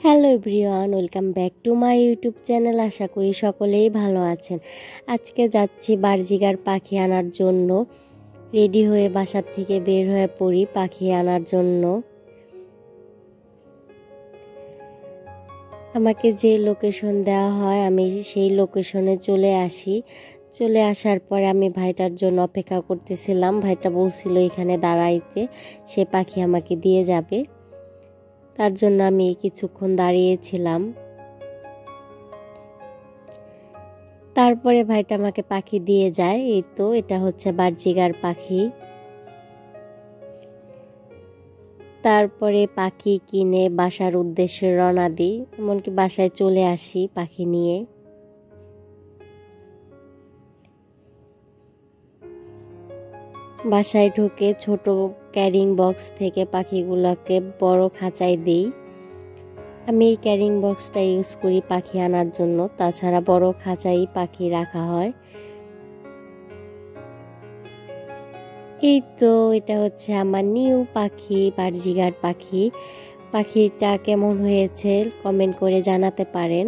Hello everyone, welcome back to my YouTube channel. আশা করি সকলেই ভালো আছেন। আজকে যাচ্ছি বার্জিগার পাখি আনার জন্য। রেডি হয়ে বাসার থেকে বের হয়ে পড়ি পাখি আনার জন্য। আমাকে যে লোকেশন দেওয়া হয় আমি সেই লোকেশনে চলে আসি। চলে আসার পরে আমি ভাইটার জন্য অপেক্ষা করতেছিলাম। ভাইটা বলছিল এখানে দাঁড়াইতে, সে পাখি আমাকে দিয়ে যাবে। তার জন্য আমি কিছুক্ষণ দাঁড়িয়েছিলাম। তারপরে ভাইটা আমাকে পাখি দিয়ে যায়। এই তো এটা হচ্ছে বার্জিগার পাখি। তারপরে পাখি কিনে বাসার উদ্দেশ্যে রওনা দিই, এমনকি বাসায় চলে আসি পাখি নিয়ে। বাসায় ঢুকে ছোট ক্যারিং বক্স থেকে পাখিগুলোকে বড় খাঁচায় দিই। আমি এই ক্যারিং বক্সটা ইউজ করি পাখি আনার জন্য, তাছাড়া বড় খাঁচাই পাখি রাখা হয়। এই তো এটা হচ্ছে আমার নিউ পাখি, বার্জিগার পাখি। পাখিটা কেমন হয়েছে কমেন্ট করে জানাতে পারেন।